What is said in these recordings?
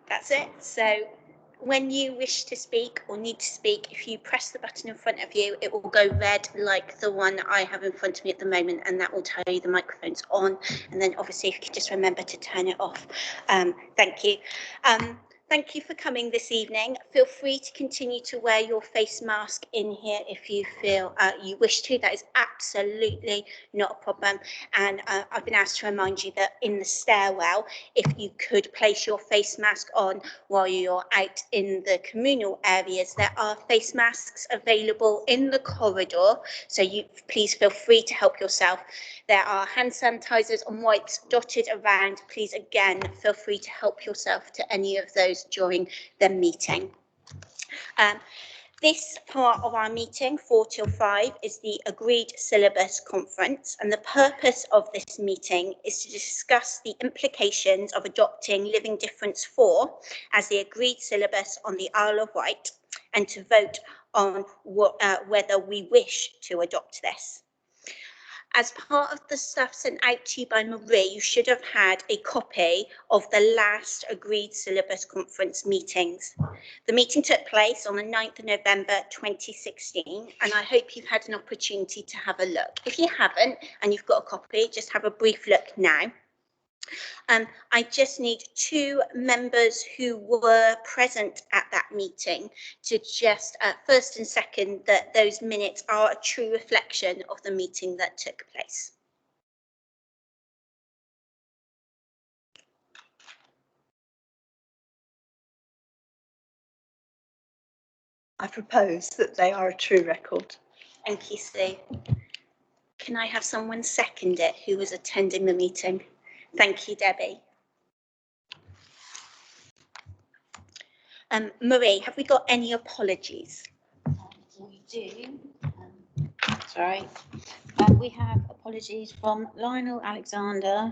That's it. So when you wish to speak or need to speak, if you press the button in front of you, it will go red like the one I have in front of me at the moment, and that will tell you the microphone's on. And then obviously if you could just remember to turn it off. Thank you. Thank you for coming this evening. Feel free to continue to wear your face mask in here if you feel you wish to. That is absolutely not a problem. And I've been asked to remind you that in the stairwell, if you could place your face mask on while you're out in the communal areas, there are face masks available in the corridor. So you please feel free to help yourself. There are hand sanitizers and wipes dotted around. Please, again, feel free to help yourself to any of those during the meeting. This part of our meeting, 4 till 5, is the Agreed Syllabus Conference, and the purpose of this meeting is to discuss the implications of adopting Living Difference 4 as the agreed syllabus on the Isle of Wight, and to vote on whether we wish to adopt this. As part of the stuff sent out to you by Marie, you should have had a copy of the last Agreed Syllabus Conference meetings. The meeting took place on the 9th of November 2016, and I hope you've had an opportunity to have a look. If you haven't and you've got a copy, just have a brief look now. I just need 2 members who were present at that meeting to just first and second that those minutes are a true reflection of the meeting that took place. I propose that they are a true record. Thank you, Sue. Can I have someone second it who was attending the meeting? Thank you, Debbie. Marie, have we got any apologies? We do. Sorry. We have apologies from Lionel Alexander,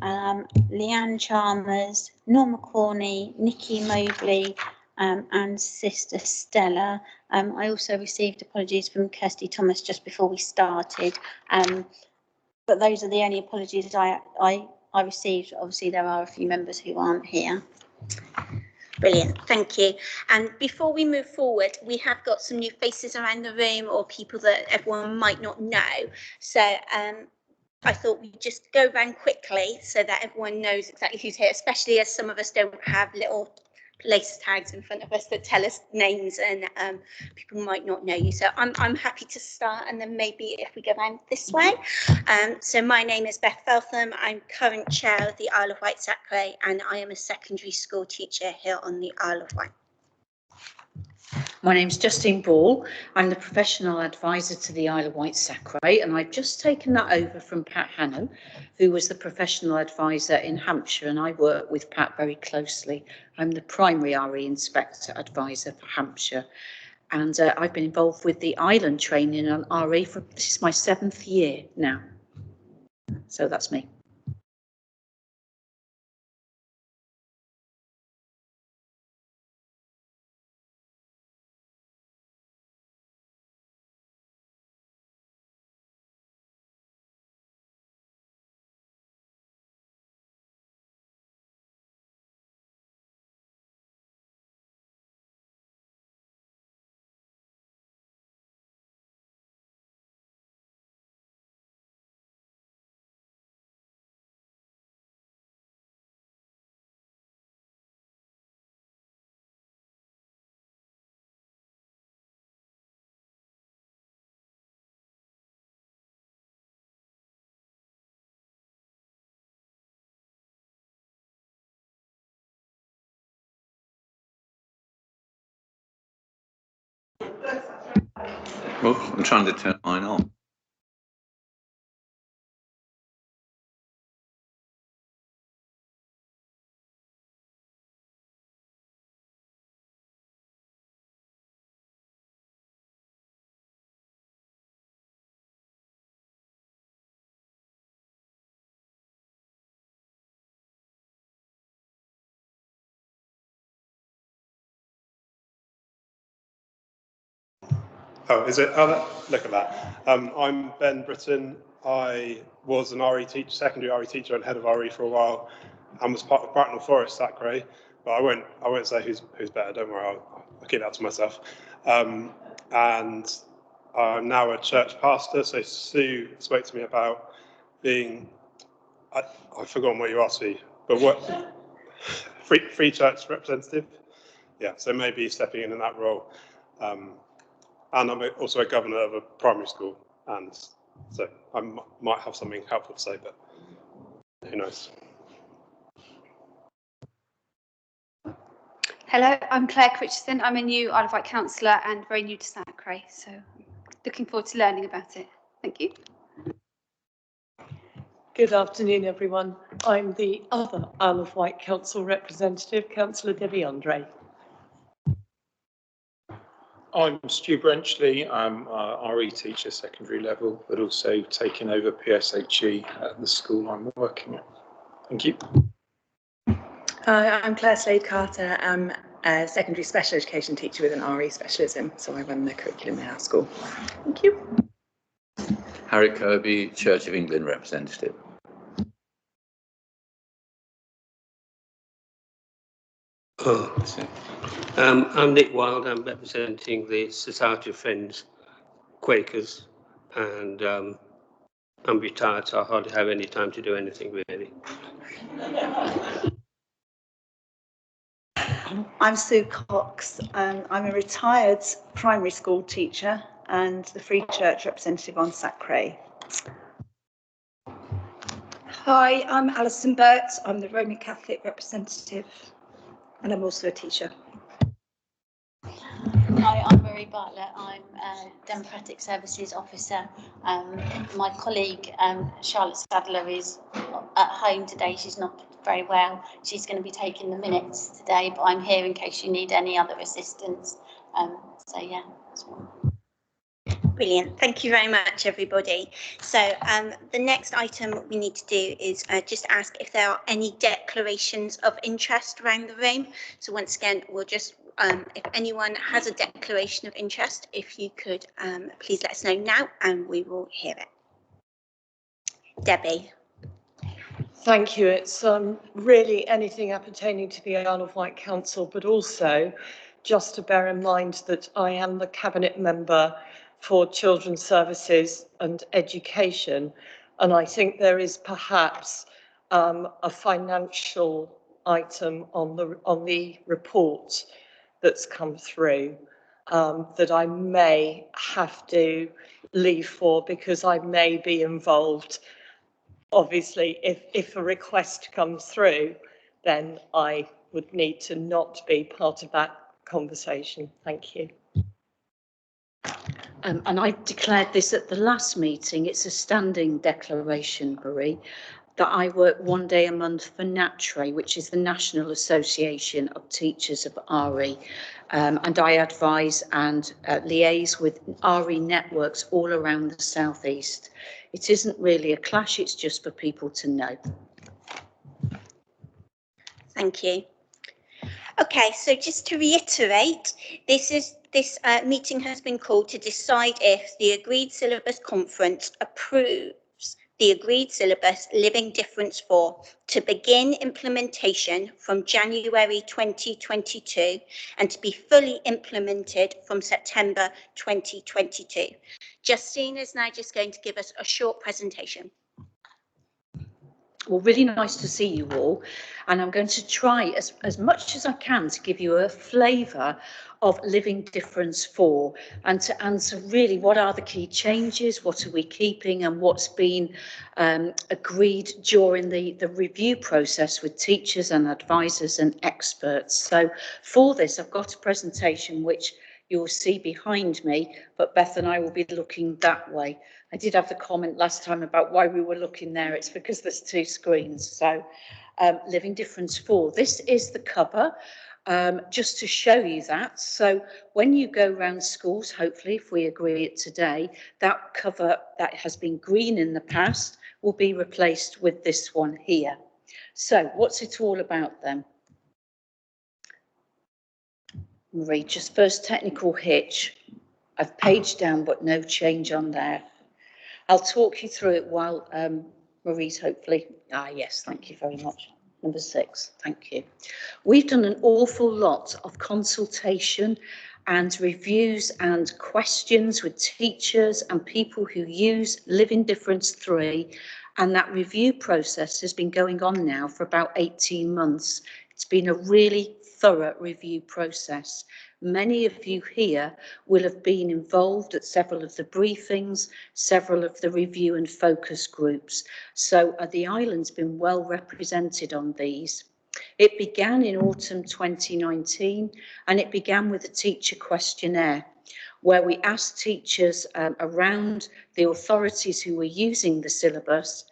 Leanne Chalmers, Norma Corney, Nikki Mobley, and Sister Stella. I also received apologies from Kirsty Thomas just before we started, but those are the only apologies I received. Obviously, there are a few members who aren't here. Brilliant, thank you. And before we move forward, we have got some new faces around the room or people that everyone might not know. So I thought we'd just go around quickly so that everyone knows exactly who's here, especially as some of us don't have little lace tags in front of us that tell us names, and people might not know you. So I'm happy to start, and then maybe if we go around this way. So my name is Beth Feltham. I'm current chair of the Isle of Wight SACRE, and I am a secondary school teacher here on the Isle of Wight. My name's Justine Ball. I'm the professional advisor to the Isle of Wight SACRE, and I've just taken that over from Pat Hanno, who was the professional advisor in Hampshire, and I work with Pat very closely. I'm the primary RE inspector advisor for Hampshire, and I've been involved with the island training on RE for, this is my 7th year now. So that's me. Well, I'm trying to turn mine on. Oh, is it? Oh, look at that. I'm Ben Britton. I was an RE teacher, secondary RE teacher and head of RE for a while. and was part of Bracknell Forest SACRE, but I won't say who's better. Don't worry, I'll keep that to myself. And I'm now a church pastor. So Sue spoke to me about being, I've forgotten what you asked me, but what free church representative. Yeah, so maybe stepping in that role. And I'm also a governor of a primary school, and so I might have something helpful to say, but who knows. Hello, I'm Claire Richardson. I'm a new Isle of Wight councillor and very new to SACRE, so looking forward to learning about it. Thank you. Good afternoon, everyone. I'm the other Isle of Wight Council representative, Councillor Debbie Andre. I'm Stu Brenchley. I'm a RE teacher, secondary level, but also taking over PSHE at the school I'm working at. Thank you. Hi, I'm Claire Slade-Carter. I'm a secondary special education teacher with an RE specialism, so I run the curriculum in our school. Thank you. Harry Kirby, Church of England representative. I'm Nick Wild. I'm representing the Society of Friends Quakers, and I'm retired, so I hardly have any time to do anything really. I'm Sue Cox. I'm a retired primary school teacher and the Free Church representative on SACRE. Hi, I'm Alison Burt. I'm the Roman Catholic representative and I'm also a teacher. Hi, I'm Marie Bartlett. I'm a Democratic Services Officer. My colleague Charlotte Sadler is at home today. She's not very well. She's going to be taking the minutes today, but I'm here in case you need any other assistance. So yeah, that's one. Brilliant. Thank you very much, everybody. So the next item we need to do is just ask if there are any declarations of interest around the room. So once again, we'll just, if anyone has a declaration of interest, if you could please let us know now and we will hear it. Debbie. Thank you. It's really anything appertaining to the Isle of Wight Council, but also just to bear in mind that I am the Cabinet Member for Children's Services and Education, and I think there is perhaps a financial item on the report that's come through that I may have to leave for because I may be involved. Obviously, if a request comes through, then I would need to not be part of that conversation. Thank you. And I declared this at the last meeting. It's a standing declaration, Marie, that I work one day a month for NATRE, which is the National Association of Teachers of RE. And I advise and liaise with RE networks all around the South East. It isn't really a clash, it's just for people to know. Thank you. Okay, so just to reiterate, this meeting has been called to decide if the agreed syllabus conference approves the agreed syllabus Living Difference 4 to begin implementation from January 2022 and to be fully implemented from September 2022. Justine is now just going to give us a short presentation. Well, really nice to see you all, and I'm going to try as much as I can to give you a flavour of Living Difference 4 and to answer really what are the key changes, what are we keeping, and what's been agreed during the review process with teachers and advisors and experts. So for this, I've got a presentation which you'll see behind me, but Beth and I will be looking that way. I did have the comment last time about why we were looking there. It's because there's two screens. So Living Difference 4. This is the cover, just to show you that. So when you go around schools, hopefully, if we agree it today, that cover that has been green in the past will be replaced with this one here. So what's it all about then? Marie, just first technical hitch. I've paged down, but no change on there. I'll talk you through it while Marie's hopefully. Yes, thank you very much. Number 6, thank you. We've done an awful lot of consultation and reviews and questions with teachers and people who use Living Difference 3, and that review process has been going on now for about 18 months. It's been a really thorough review process. Many of you here will have been involved at several of the briefings, several of the review and focus groups. So the island's been well represented on these. It began in autumn 2019, and it began with a teacher questionnaire, where we asked teachers around the authorities who were using the syllabus,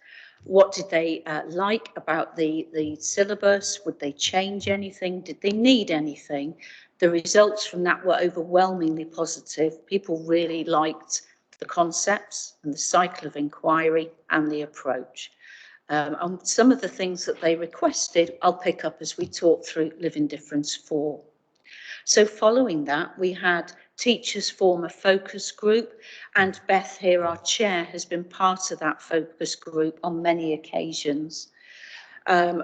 what did they like about the syllabus? Would they change anything? Did they need anything? The results from that were overwhelmingly positive. People really liked the concepts and the cycle of inquiry and the approach. And some of the things that they requested, I'll pick up as we talk through Living Difference 4. So following that, we had teachers form a focus group, and Beth here, our chair, has been part of that focus group on many occasions.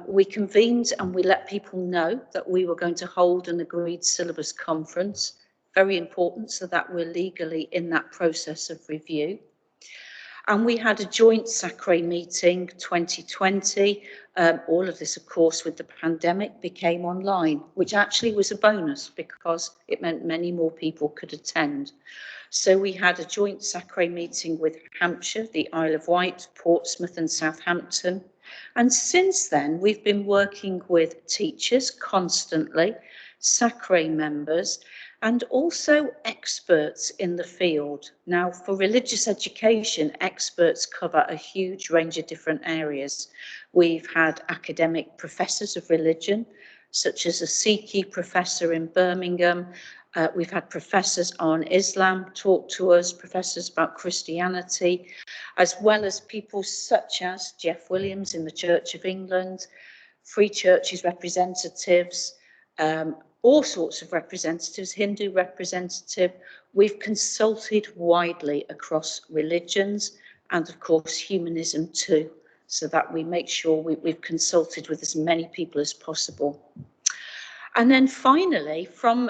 We convened and we let people know that we were going to hold an agreed syllabus conference, very important, so that we're legally in that process of review. And we had a joint SACRE meeting 2020. All of this, of course, with the pandemic became online, which actually was a bonus because it meant many more people could attend. So we had a joint SACRE meeting with Hampshire, the Isle of Wight, Portsmouth and Southampton. And since then, we've been working with teachers constantly, SACRE members, and also experts in the field. Now, for religious education, experts cover a huge range of different areas. We've had academic professors of religion, such as a SACRE professor in Birmingham. We've had professors on Islam talk to us, professors about Christianity, as well as people such as Jeff Williams in the Church of England, Free Churches representatives, all sorts of representatives, Hindu representative. We've consulted widely across religions and of course humanism too, so that we make sure we've consulted with as many people as possible. And then finally, from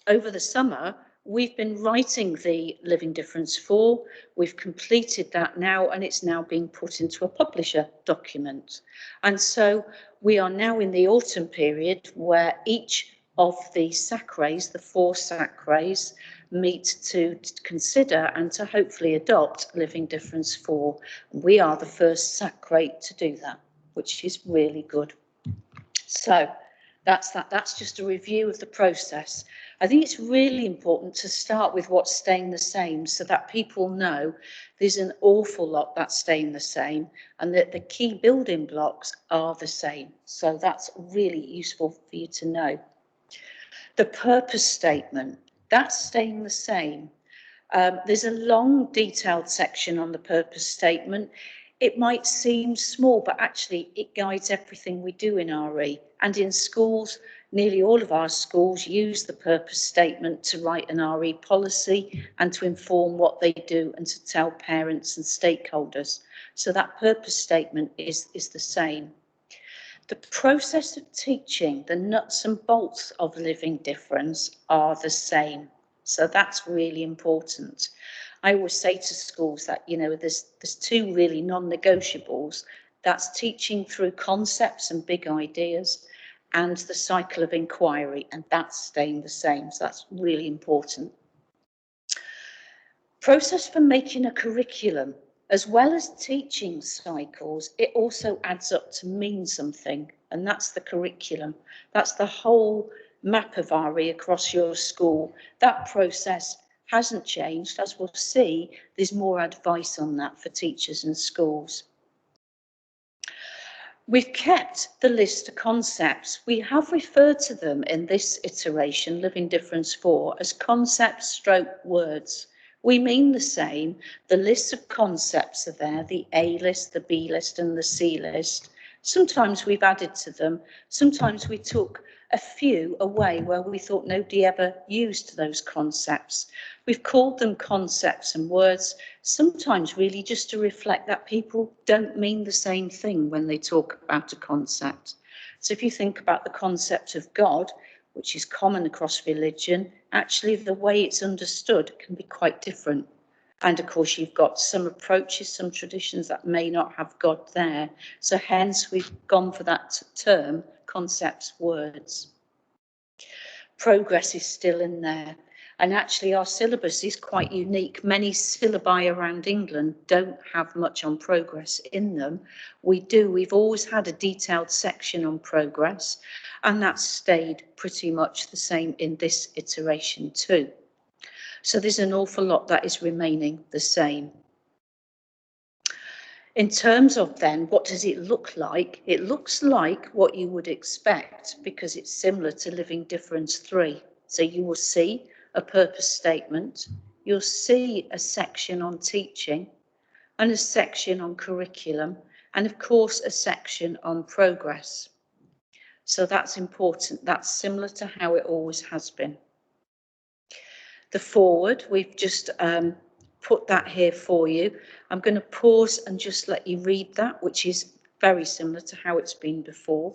over the summer, we've been writing the Living Difference 4. We've completed that now, and it's now being put into a publisher document. And so we are now in the autumn period where each of the SACREs, the 4 SACREs, meet to consider and to hopefully adopt Living Difference 4. We are the first SACRE to do that, which is really good. So that's that. That's just a review of the process. I think it's really important to start with what's staying the same so that people know there's an awful lot that's staying the same and that the key building blocks are the same. So that's really useful for you to know. The purpose statement, that's staying the same. There's a long detailed section on the purpose statement. It might seem small, but actually it guides everything we do in RE. And in schools, nearly all of our schools use the purpose statement to write an RE policy and to inform what they do and to tell parents and stakeholders. So that purpose statement is the same. The process of teaching, the nuts and bolts of Living Difference are the same. So that's really important. I always say to schools that, you know, there's 2 really non-negotiables. That's teaching through concepts and big ideas and the cycle of inquiry, and that's staying the same. So that's really important. Process for making a curriculum. As well as teaching cycles, it also adds up to mean something, and that's the curriculum. That's the whole map of RE across your school. That process hasn't changed. As we'll see, there's more advice on that for teachers and schools. We've kept the list of concepts. We have referred to them in this iteration, Living Difference 4, as concepts stroke words. We mean the same. The lists of concepts are there, the A list, the B list and the C list. Sometimes we've added to them. Sometimes we took a few away where we thought nobody ever used those concepts. We've called them concepts and words, sometimes really just to reflect that people don't mean the same thing when they talk about a concept. So if you think about the concept of God, which is common across religion, actually the way it's understood can be quite different. And of course, you've got some approaches, some traditions that may not have God there. So hence we've gone for that term, concepts, words. Progress is still in there. And actually our syllabus is quite unique. Many syllabi around England don't have much on progress in them. We've always had a detailed section on progress, and that's stayed pretty much the same in this iteration too. So there's an awful lot that is remaining the same. In terms of then, what does it look like? It looks like what you would expect because it's similar to Living Difference 3. So you will see a purpose statement, you'll see a section on teaching and a section on curriculum, and of course a section on progress. So that's important. That's similar to how it always has been. The forward, we've just put that here for you. I'm going to pause and just let you read that, which is very similar to how it's been before.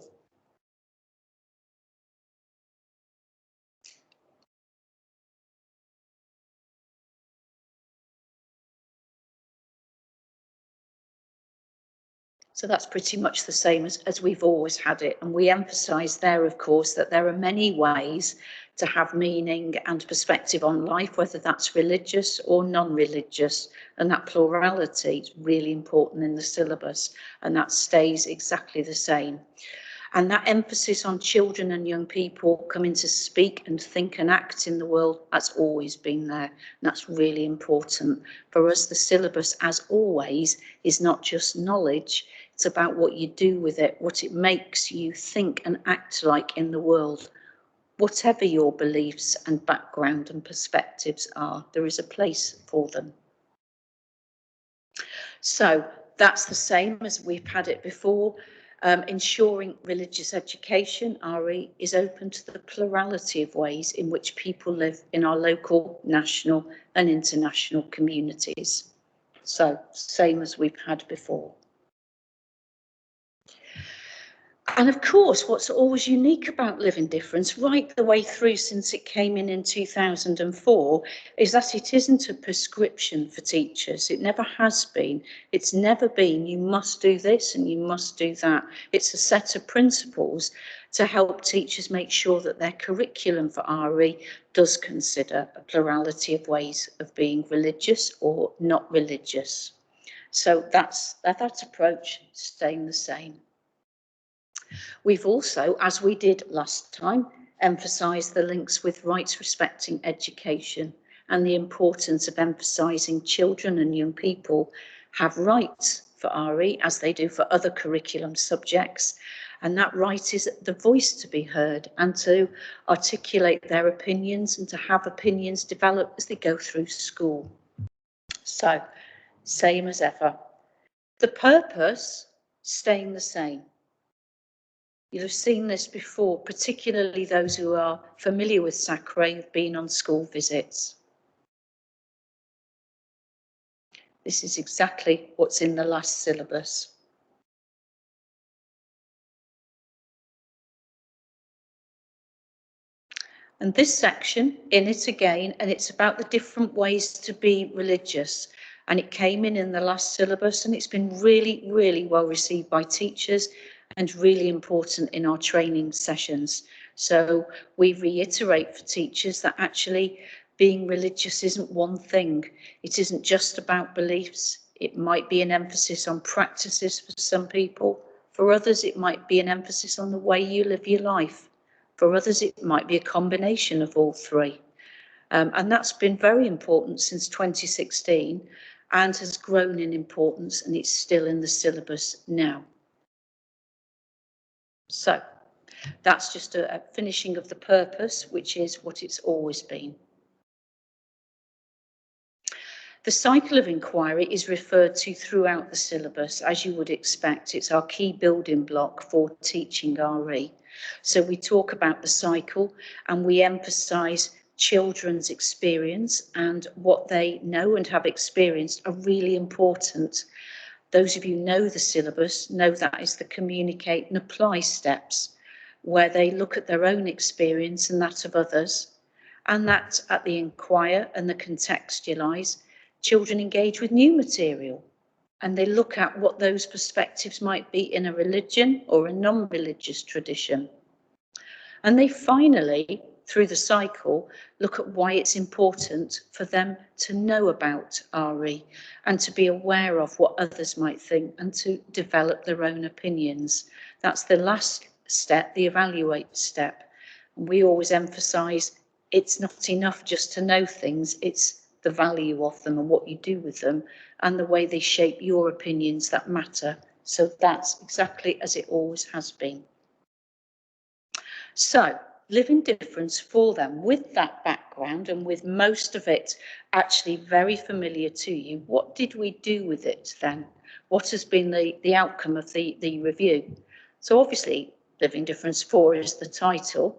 So that's pretty much the same as we've always had it. And we emphasise there, of course, that there are many ways to have meaning and perspective on life, whether that's religious or non-religious. And that plurality is really important in the syllabus, and that stays exactly the same. And that emphasis on children and young people coming to speak and think and act in the world, that's always been there. And that's really important. For us, the syllabus, as always, is not just knowledge. It's about what you do with it, what it makes you think and act like in the world. Whatever your beliefs and background and perspectives are, there is a place for them. So that's the same as we've had it before. Ensuring religious education, RE, is open to the plurality of ways in which people live in our local, national and international communities. So, same as we've had before. And of course, what's always unique about Living Difference, right the way through since it came in 2004, is that it isn't a prescription for teachers. It never has been. It's never been, you must do this and you must do that. It's a set of principles to help teachers make sure that their curriculum for RE does consider a plurality of ways of being religious or not religious. So that approach is staying the same. We've also, as we did last time, emphasised the links with rights respecting education and the importance of emphasising children and young people have rights for RE as they do for other curriculum subjects. And that right is the voice to be heard and to articulate their opinions and to have opinions develop as they go through school. So, same as ever. The purpose, staying the same. You'll have seen this before, particularly those who are familiar with SACRE have been on school visits. This is exactly what's in the last syllabus. And this section, in it again, and it's about the different ways to be religious. And it came in the last syllabus, and it's been really, really well received by teachers and really important in our training sessions. So we reiterate for teachers that actually being religious isn't one thing. It isn't just about beliefs. It might be an emphasis on practices for some people. For others, it might be an emphasis on the way you live your life. For others, it might be a combination of all three. And that's been very important since 2016 and has grown in importance, and it's still in the syllabus now. So that's just a finishing of the purpose, which is what it's always been. The cycle of inquiry is referred to throughout the syllabus, as you would expect. It's our key building block for teaching RE. So we talk about the cycle and we emphasise children's experience, and what they know and have experienced are really important. Those of you who know the syllabus know that is the communicate and apply steps, where they look at their own experience and that of others, and that at the inquire and the contextualise, children engage with new material, and they look at what those perspectives might be in a religion or a non-religious tradition. And they finally, through the cycle, look at why it's important for them to know about RE and to be aware of what others might think and to develop their own opinions. That's the last step, the evaluate step. And we always emphasise it's not enough just to know things, it's the value of them and what you do with them and the way they shape your opinions that matter. So that's exactly as it always has been. So, living difference for them with that background and with most of it actually very familiar to you, what did we do with it then? What has been the outcome of the review? So obviously, Living Difference 4 is the title.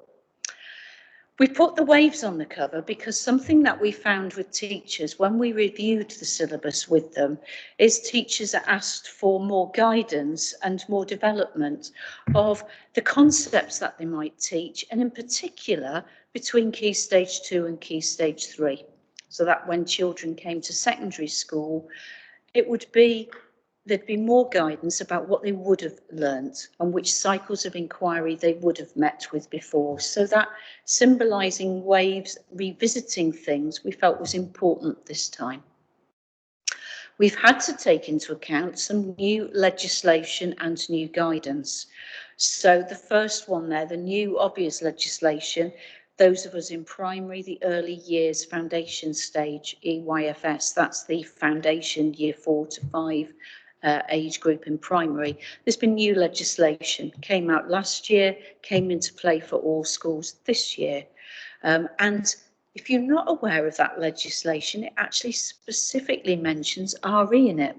We put the waves on the cover because something that we found with teachers when we reviewed the syllabus with them is teachers are asked for more guidance and more development of the concepts that they might teach, and in particular between Key Stage 2 and Key Stage 3. So that when children came to secondary school, it would be there'd be more guidance about what they would have learnt and which cycles of inquiry they would have met with before. So that symbolising waves, revisiting things, we felt was important this time. We've had to take into account some new legislation and new guidance. So the first one there, the new obvious legislation, those of us in primary, the early years foundation stage, EYFS, that's the foundation year 4 to 5 age group in primary. There's been new legislation, came out last year, came into play for all schools this year. And if you're not aware of that legislation, it actually specifically mentions RE in it.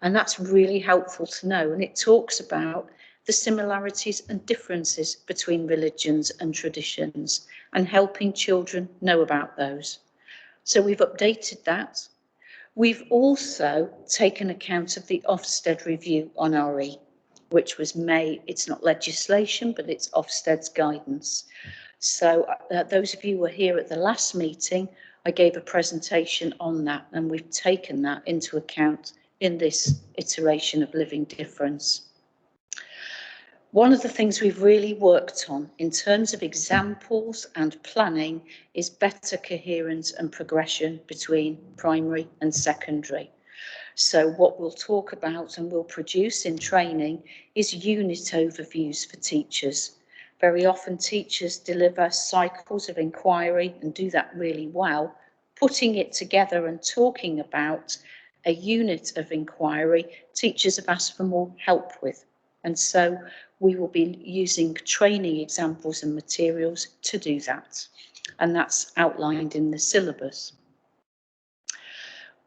And that's really helpful to know. And it talks about the similarities and differences between religions and traditions and helping children know about those. So we've updated that. We've also taken account of the Ofsted review on RE, which was May. It's not legislation, but it's Ofsted's guidance. So those of you who were here at the last meeting, I gave a presentation on that, and we've taken that into account in this iteration of Living Difference. One of the things we've really worked on in terms of examples and planning is better coherence and progression between primary and secondary. So what we'll talk about and we'll produce in training is unit overviews for teachers. Very often teachers deliver cycles of inquiry and do that really well. Putting it together and talking about a unit of inquiry, teachers have asked for more help with. And so we will be using training examples and materials to do that. And that's outlined in the syllabus.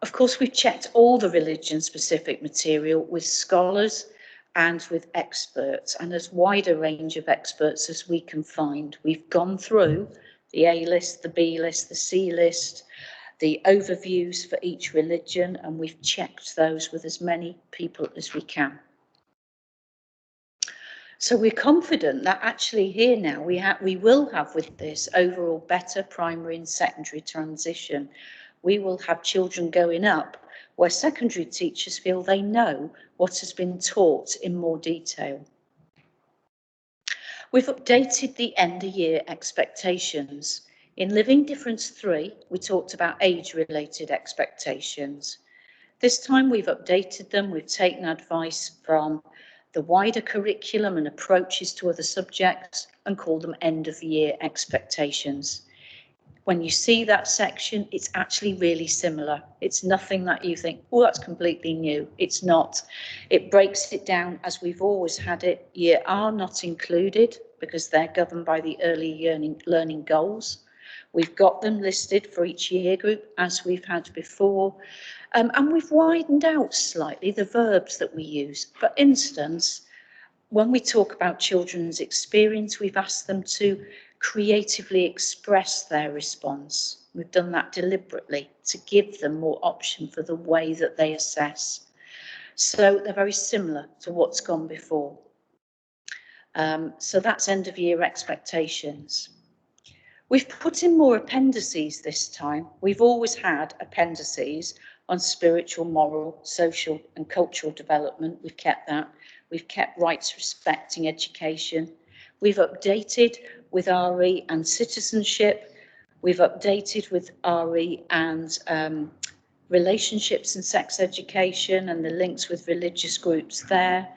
Of course, we've checked all the religion-specific material with scholars and with experts, and as wide a range of experts as we can find. We've gone through the A list, the B list, the C list, the overviews for each religion, and we've checked those with as many people as we can. So we're confident that actually here now we will have with this overall better primary and secondary transition. We will have children going up where secondary teachers feel they know what has been taught in more detail. We've updated the end of year expectations. In Living Difference 3, we talked about age-related expectations. This time we've updated them, we've taken advice from the wider curriculum and approaches to other subjects and called them end of year expectations. When you see that section, it's actually really similar. It's nothing that you think, oh, that's completely new. It's not. It breaks it down as we've always had it. Year R not included because they're governed by the early learning goals. We've got them listed for each year group as we've had before. And we've widened out slightly the verbs that we use. For instance, when we talk about children's experience, we've asked them to creatively express their response. We've done that deliberately to give them more option for the way that they assess. So they're very similar to what's gone before. So that's end of year expectations. We've put in more appendices this time. We've always had appendices on spiritual, moral, social and cultural development. We've kept that. We've kept rights respecting education. We've updated with RE and citizenship. We've updated with RE and relationships and sex education and the links with religious groups there.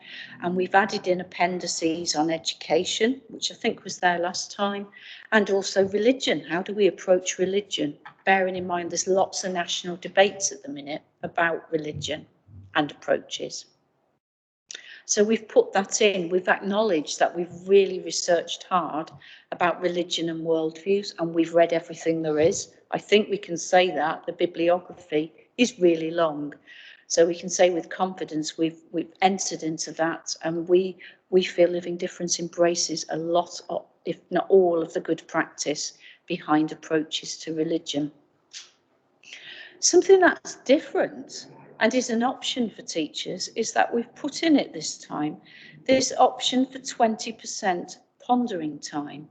And we've added in appendices on education, which I think was there last time, and also religion. How do we approach religion? Bearing in mind there's lots of national debates at the minute about religion and approaches. So we've put that in, we've acknowledged that we've really researched hard about religion and worldviews, and we've read everything there is. I think we can say that the bibliography is really long. So we can say with confidence we've entered into that, and we feel Living Difference embraces a lot of, if not all, of the good practice behind approaches to religion. Something that's different and is an option for teachers is that we've put in it this time this option for 20% pondering time.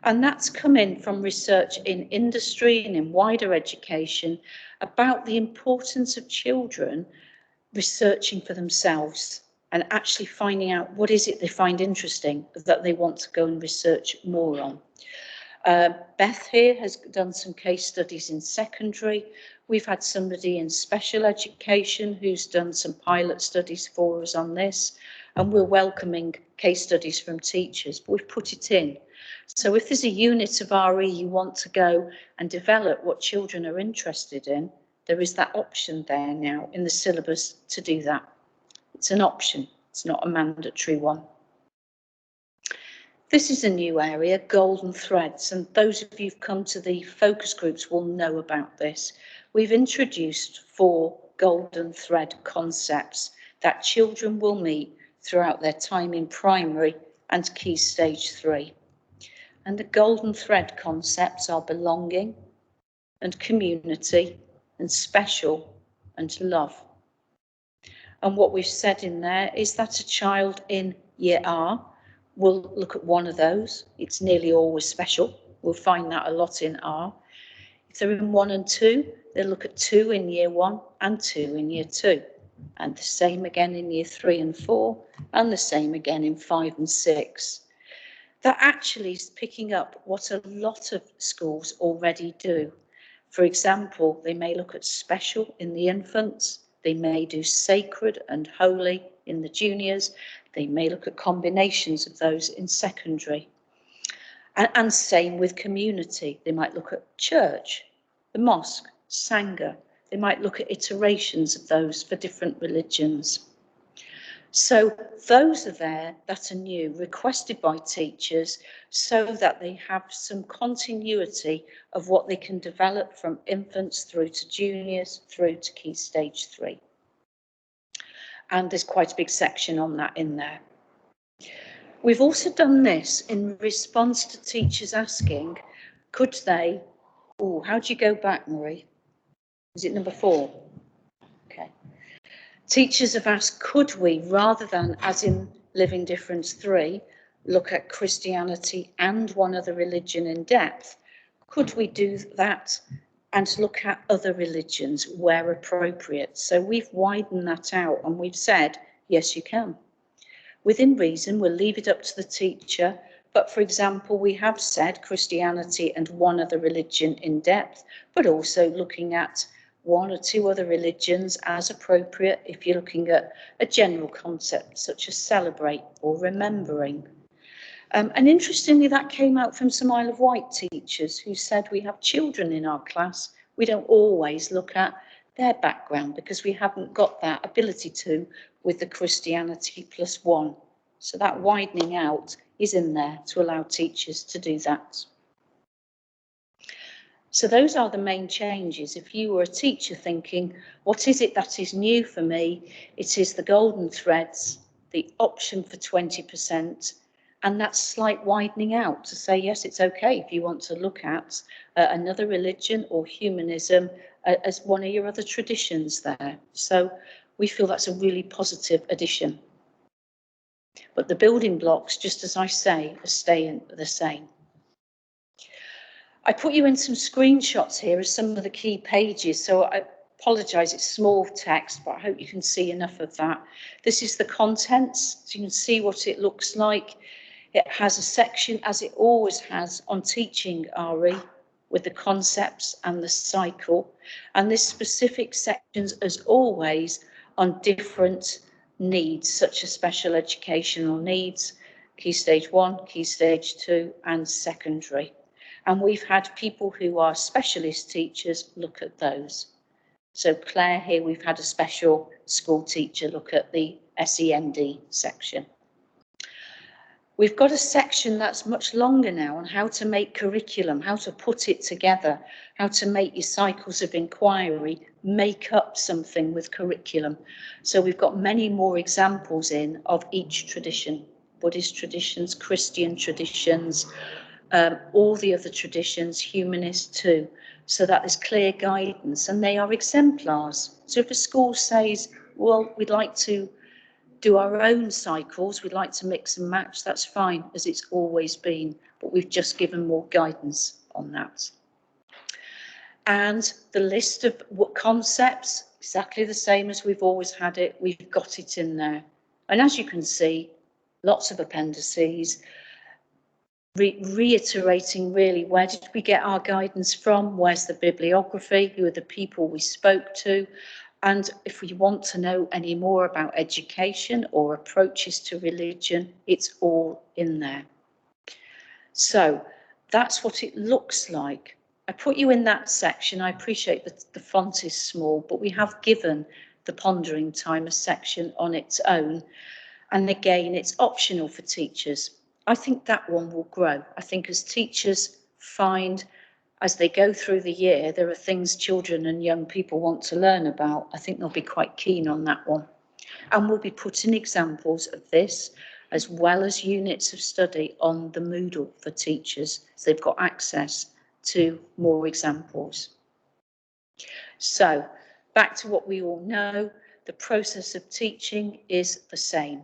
And that's come in from research in industry and in wider education about the importance of children researching for themselves and actually finding out what is it they find interesting that they want to go and research more on. Beth here has done some case studies in secondary. We've had somebody in special education who's done some pilot studies for us on this, and we're welcoming case studies from teachers, but we've put it in. So if there's a unit of RE you want to go and develop what children are interested in, there is that option there now in the syllabus to do that. It's an option, it's not a mandatory one. This is a new area, golden threads, and those of you who've come to the focus groups will know about this. We've introduced 4 golden thread concepts that children will meet throughout their time in primary and Key Stage 3. And the golden thread concepts are belonging and community and special and love. And what we've said in there is that a child in Year R will look at one of those. It's nearly always special. We'll find that a lot in R. If they're in 1 and 2, they'll look at 2 in Year 1 and 2 in Year 2. And the same again in Year 3 and 4, and the same again in 5 and 6. That actually is picking up what a lot of schools already do. For example, they may look at special in the infants, they may do sacred and holy in the juniors, they may look at combinations of those in secondary. And same with community. They might look at church, the mosque, Sangha. They might look at iterations of those for different religions. So those are there that are new, requested by teachers so that they have some continuity of what they can develop from infants through to juniors, through to Key Stage 3. And there's quite a big section on that in there. We've also done this in response to teachers asking, could they, how do you go back, Marie? Is it number 4? Okay. Teachers have asked, could we, rather than, as in Living Difference 3, look at Christianity and one other religion in depth, could we do that and look at other religions where appropriate? So we've widened that out and we've said, yes, you can. Within reason, we'll leave it up to the teacher. But for example, we have said Christianity and one other religion in depth, but also looking at 1 or 2 other religions as appropriate if you're looking at a general concept such as celebrate or remembering. And interestingly, that came out from some Isle of Wight teachers who said we have children in our class. We don't always look at their background because we haven't got that ability to with the Christianity +1. So that widening out is in there to allow teachers to do that. So those are the main changes. If you were a teacher thinking, what is it that is new for me? It is the golden threads, the option for 20%, and that slight widening out to say, yes, it's okay if you want to look at another religion or humanism as one of your other traditions there. So We feel that's a really positive addition. But the building blocks, just as I say, are staying the same. I put you in some screenshots here of some of the key pages, so I apologise, it's small text, but I hope you can see enough of that. This is the contents, so you can see what it looks like. It has a section, as it always has, on teaching RE, with the concepts and the cycle. And this specific sections, as always, on different needs, such as special educational needs, Key Stage 1, Key Stage 2, and secondary. And we've had people who are specialist teachers look at those. So Claire here, we've had a special school teacher look at the SEND section. We've got a section that's much longer now on how to make curriculum, how to put it together, how to make your cycles of inquiry make up something with curriculum. So we've got many more examples in of each tradition, Buddhist traditions, Christian traditions, all the other traditions, humanist too, so that there's clear guidance and they are exemplars. So if a school says, well, we'd like to do our own cycles, we'd like to mix and match, that's fine, as it's always been, but we've just given more guidance on that. And the list of what concepts, exactly the same as we've always had it, we've got it in there. And as you can see, lots of appendices, reiterating really, where did we get our guidance from? Where's the bibliography? Who are the people we spoke to? And if we want to know any more about education or approaches to religion, it's all in there. So that's what it looks like. I put you in that section. I appreciate that the font is small, but we have given the pondering time a section on its own. And again, it's optional for teachers. I think that one will grow. I think as teachers find, as they go through the year, there are things children and young people want to learn about. I think they'll be quite keen on that one. And we'll be putting examples of this, as well as units of study on the Moodle for teachers, so they've got access to more examples. So, back to what we all know, the process of teaching is the same.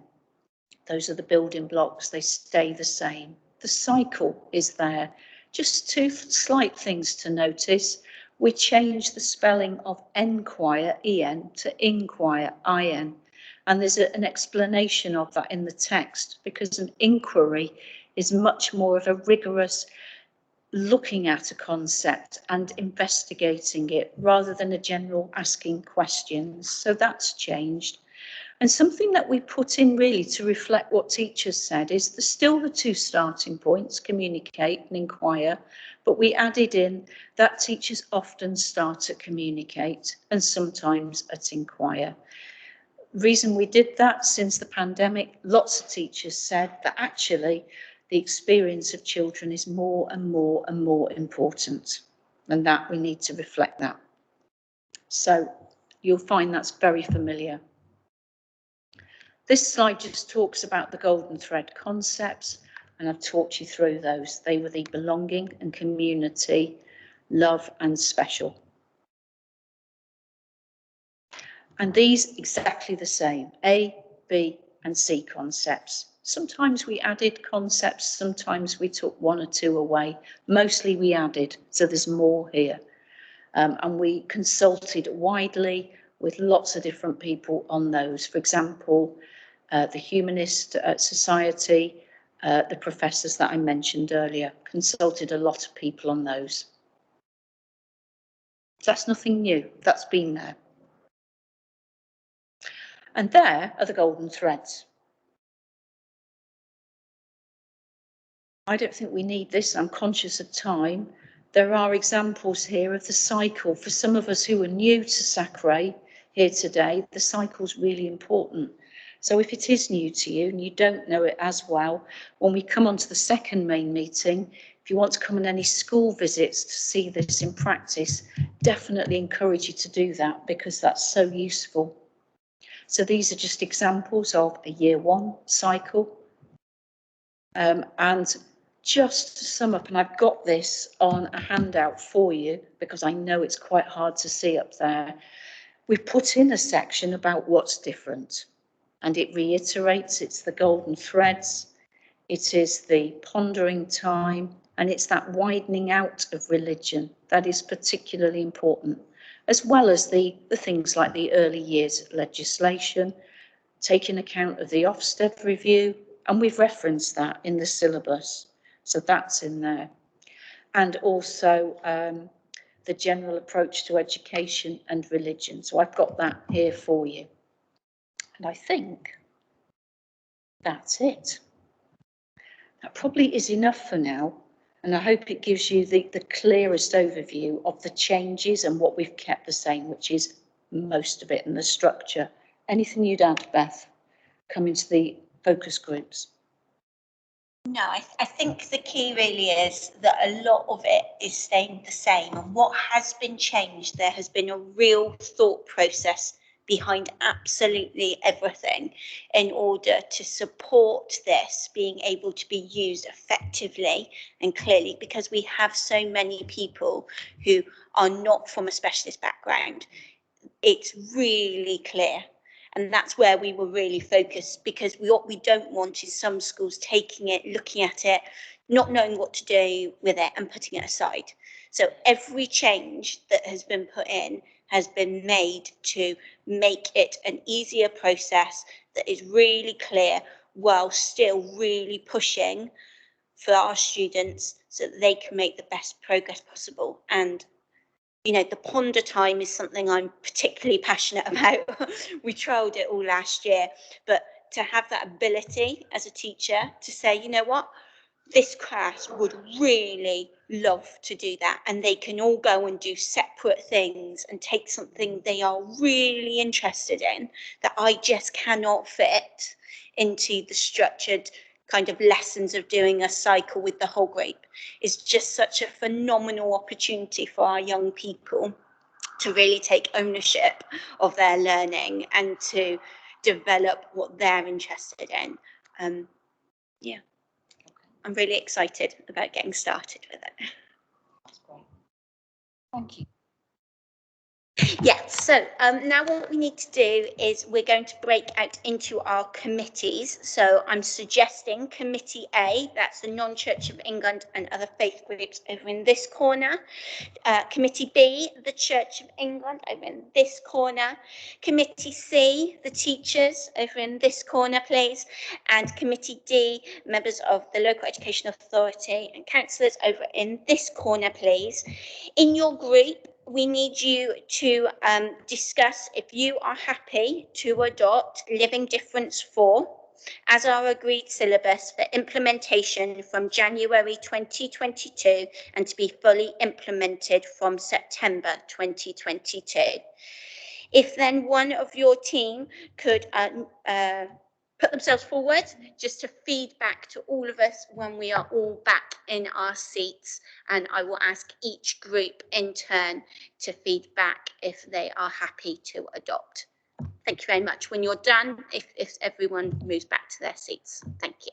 Those are the building blocks, they stay the same. The cycle is there. Just two slight things to notice. We changed the spelling of enquire, E-N, to inquire, I-N. And there's an explanation of that in the text, because an inquiry is much more of a rigorous looking at a concept and investigating it, rather than a general asking questions. So that's changed. And something that we put in really to reflect what teachers said is there's still the two starting points, communicate and inquire, but we added in that teachers often start at communicate and sometimes at inquire. Reason we did that, since the pandemic, lots of teachers said that actually the experience of children is more and more and more important, and that we need to reflect that. So you'll find that's very familiar. This slide just talks about the golden thread concepts, and I've talked you through those. They were the belonging and community, love and special. And these exactly the same, A, B and C concepts. Sometimes we added concepts, sometimes we took one or two away. Mostly we added, so there's more here. And we consulted widely with lots of different people on those. For example, the Humanist Society, the professors that I mentioned earlier, consulted a lot of people on those. That's nothing new, that's been there. And there are the golden threads. I don't think we need this, I'm conscious of time. There are examples here of the cycle. For some of us who are new to SACRE here today, the cycle's really important. So if it is new to you and you don't know it as well, when we come on to the second main meeting, if you want to come on any school visits to see this in practice, definitely encourage you to do that, because that's so useful. So these are just examples of a year one cycle. And just to sum up, and I've got this on a handout for you, because I know it's quite hard to see up there. We've put in a section about what's different, and it reiterates it's the golden threads, it is the pondering time, and it's that widening out of religion that is particularly important, as well as the things like the early years legislation, taking account of the Ofsted review, and we've referenced that in the syllabus, so that's in there. And also the general approach to education and religion. So I've got that here for you. And I think that's it. That probably is enough for now. And I hope it gives you the clearest overview of the changes and what we've kept the same, which is most of it in the structure. Anything you'd add, Beth, coming to the focus groups? No, I think the key really is that a lot of it is staying the same. And what has been changed, there has been a real thought process behind absolutely everything in order to support this being able to be used effectively and clearly, because we have so many people who are not from a specialist background. It's really clear. And that's where we were really focused, because what we don't want is some schools taking it, looking at it, not knowing what to do with it and putting it aside. So every change that has been put in has been made to make it an easier process that is really clear, while still really pushing for our students so that they can make the best progress possible. And you know, the ponder time is something I'm particularly passionate about. We trialled it all last year, but to have that ability as a teacher to say, you know what, this class would really love to do that, and they can all go and do separate things and take something they are really interested in that I just cannot fit into the structured kind of lessons of doing a cycle with the whole group, is just such a phenomenal opportunity for our young people to really take ownership of their learning and to develop what they're interested in. Yeah, I'm really excited about getting started with it. That's great. Thank you. Yeah, so now what we need to do is we're going to break out into our committees. So I'm suggesting Committee A, that's the Non-Church of England and other faith groups, over in this corner. Committee B, the Church of England, over in this corner. Committee C, the teachers, over in this corner, please. And Committee D, members of the Local Education Authority and councillors, over in this corner, please. In your group, we need you to discuss if you are happy to adopt Living Difference 4 as our agreed syllabus for implementation from January 2022 and to be fully implemented from September 2022. If then one of your team could put themselves forward just to feed back to all of us when we are all back in our seats, and I will ask each group in turn to feed back if they are happy to adopt. Thank you very much. When you're done, if everyone moves back to their seats. Thank you.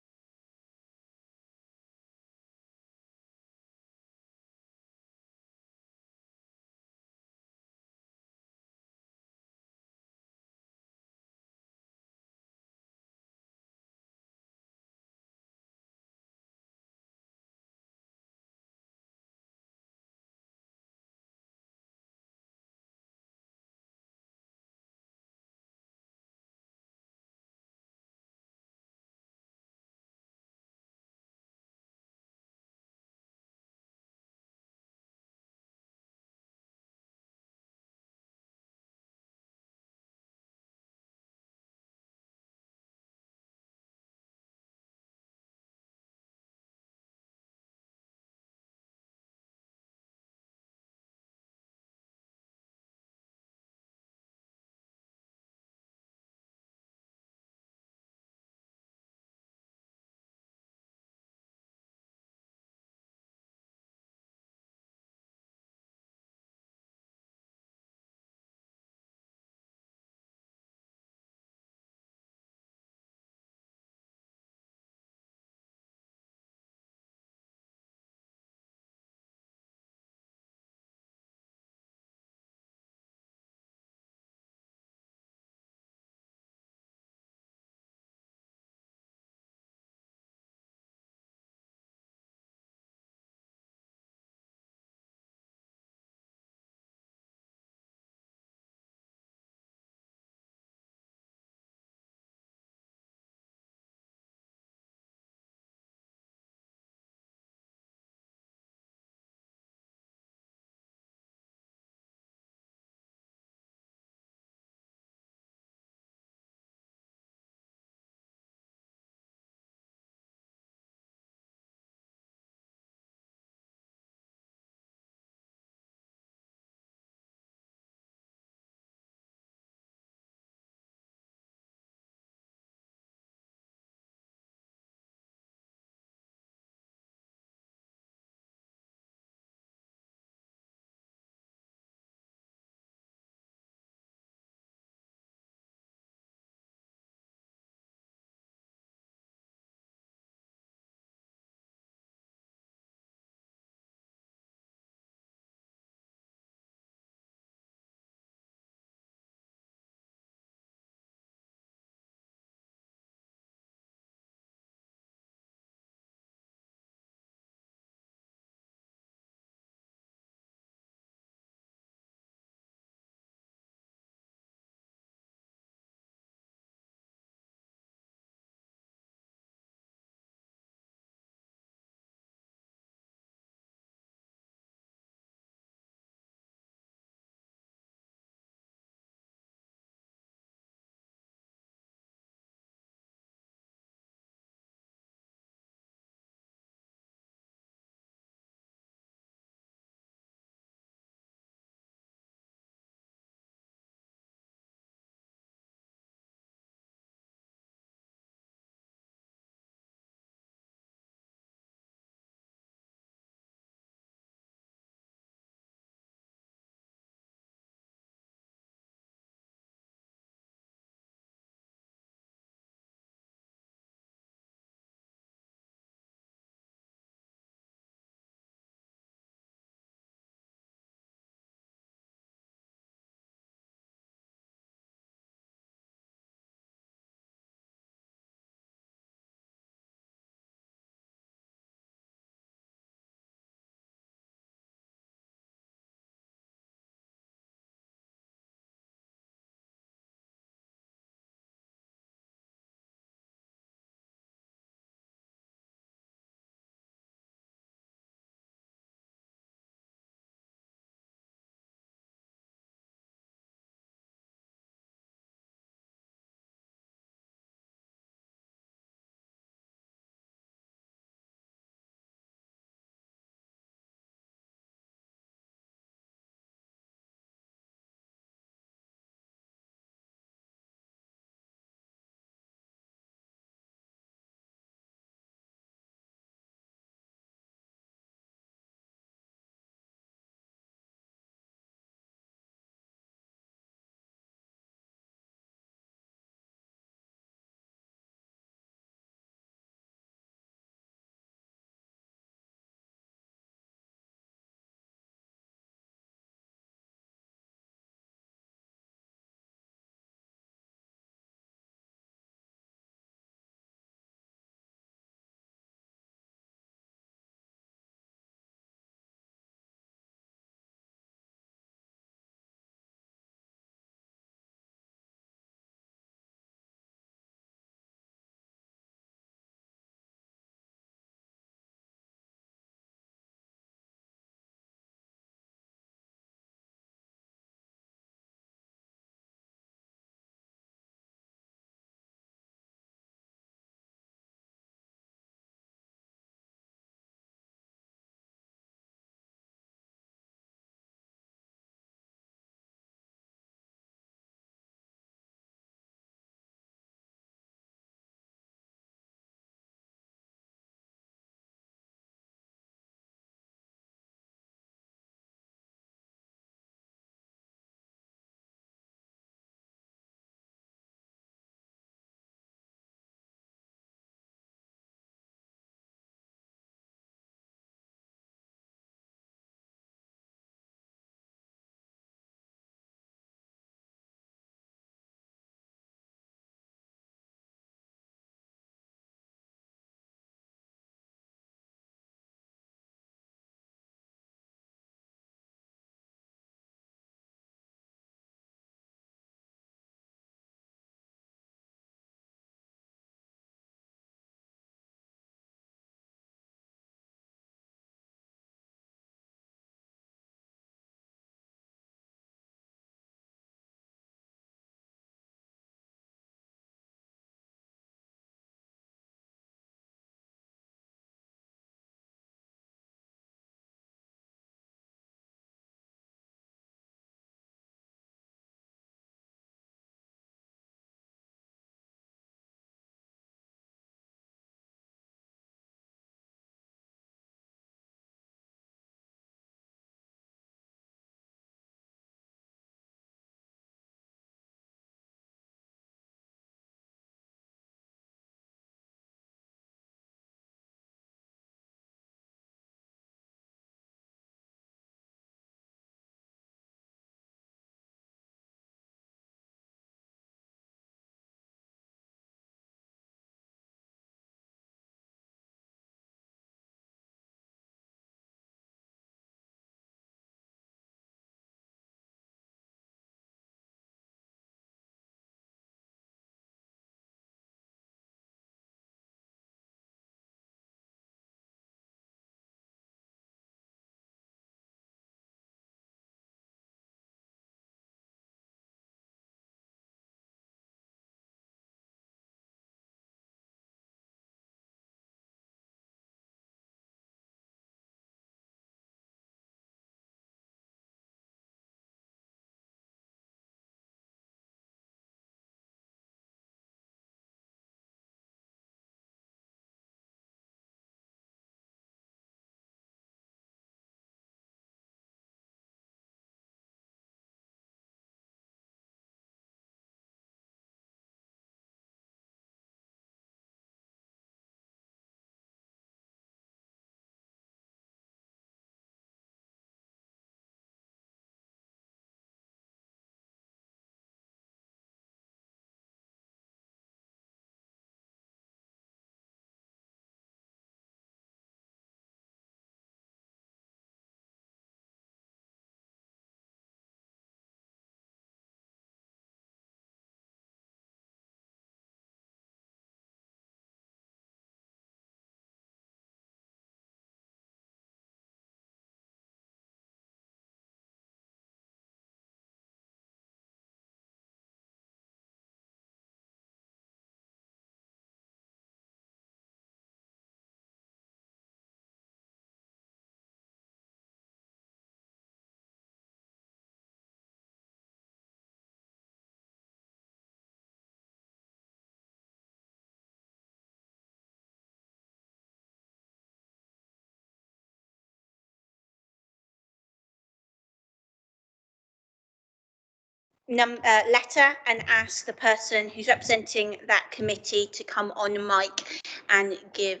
letter and ask the person who's representing that committee to come on mic and give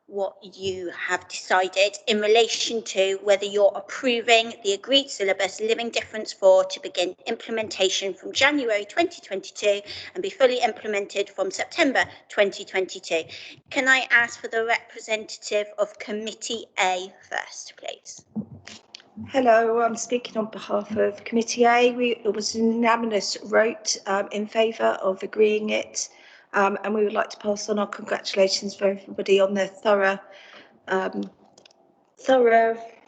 what you have decided in relation to whether you're approving the agreed syllabus Living Difference 4 to begin implementation from January 2022 and be fully implemented from September 2022. Can I ask for the representative of Committee A first, please? Hello, I'm speaking on behalf of Committee A. It was a unanimous vote in favour of agreeing it, and we would like to pass on our congratulations for everybody on their thorough,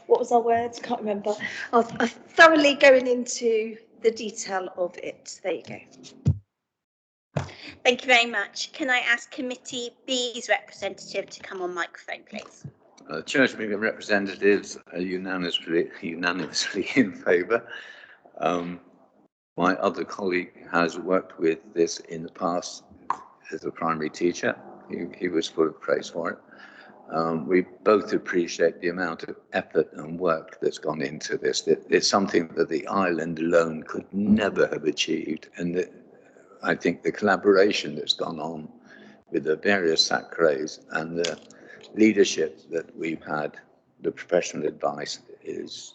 what was our words? Can't remember. Of thoroughly going into the detail of it. There you go. Thank you very much. Can I ask Committee B's representative to come on microphone, please? Church of England representatives are unanimously in favour. My other colleague has worked with this in the past as a primary teacher. He was full of praise for it. We both appreciate the amount of effort and work that's gone into this. It's something that the island alone could never have achieved, and I think the collaboration that's gone on with the various SACREs and the leadership that we've had, the professional advice is,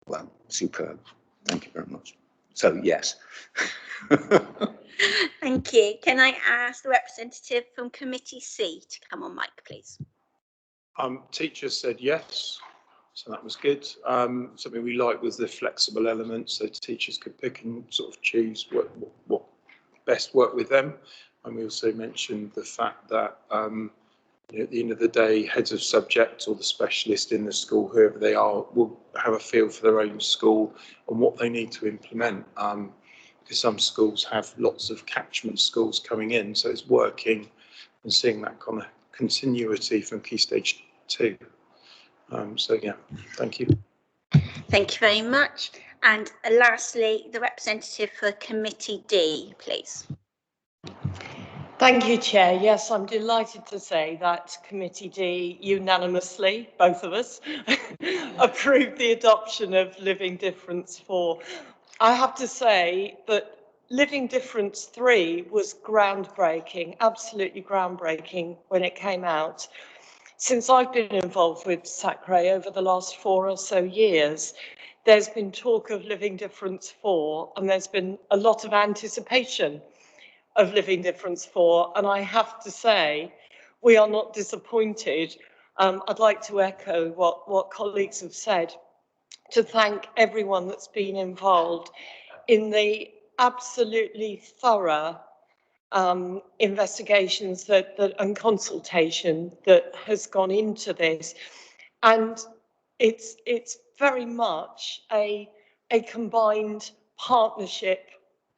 well, superb. Thank you very much. So, yes. Thank you. Can I ask the representative from Committee C to come on mic, please? Teachers said yes, so that was good. Something we liked was the flexible element, so teachers could pick and sort of choose what best worked with them. And we also mentioned the fact that at the end of the day, heads of subject or the specialist in the school, whoever they are, will have a feel for their own school and what they need to implement. Because some schools have lots of catchment schools coming in, so it's working and seeing that kind of continuity from Key Stage 2. So yeah, thank you. Thank you very much. And lastly, the representative for Committee D, please. Thank you, Chair. Yes, I'm delighted to say that Committee D unanimously, both of us, approved the adoption of Living Difference 4. I have to say that Living Difference 3 was groundbreaking, absolutely groundbreaking when it came out. Since I've been involved with SACRE over the last 4 or so years, there's been talk of Living Difference 4, and there's been a lot of anticipation of Living Difference 4, and I have to say, we are not disappointed. I'd like to echo what colleagues have said, to thank everyone that's been involved in the absolutely thorough investigations and consultation that has gone into this. And it's very much a combined partnership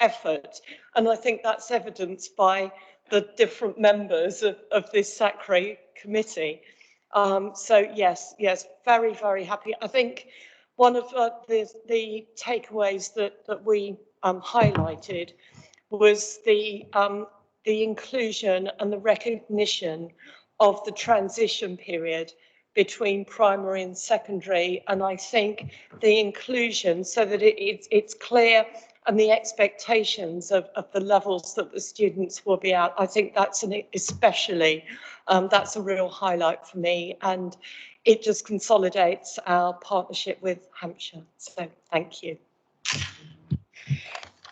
effort, and I think that's evidenced by the different members of this SACRE committee. So yes, very, very happy. I think one of the takeaways that we highlighted was the inclusion and the recognition of the transition period between primary and secondary, and I think the inclusion so that it's clear and the expectations of the levels that the students will be at. I think that's that's a real highlight for me, and it just consolidates our partnership with Hampshire. So thank you.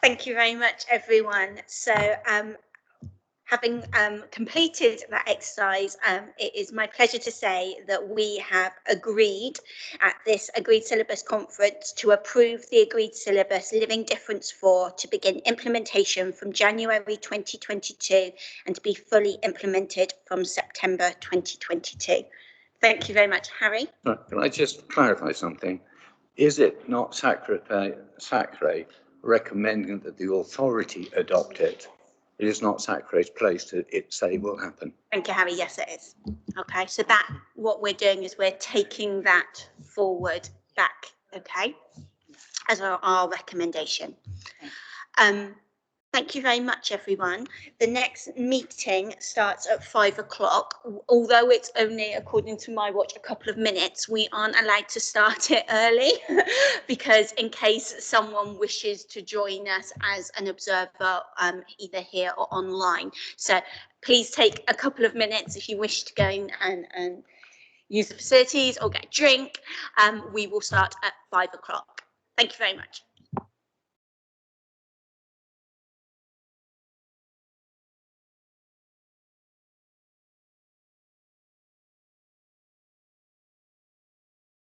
Thank you very much, everyone. So having completed that exercise, it is my pleasure to say that we have agreed at this agreed syllabus conference to approve the agreed syllabus Living Difference 4 to begin implementation from January 2022 and to be fully implemented from September 2022. Thank you very much, Harry. Can I just clarify something? Is it not SACRE recommending that the authority adopt it? It is not SACRE's place to say will happen. Thank you, Harry. Yes, it is. Okay, so that what we're doing is we're taking that forward back, okay, as our recommendation. Thank you very much, everyone. The next meeting starts at 5 o'clock. Although it's only, according to my watch, a couple of minutes, we aren't allowed to start it early because in case someone wishes to join us as an observer, either here or online. So please take a couple of minutes if you wish to go in and use the facilities or get a drink. We will start at 5 o'clock. Thank you very much.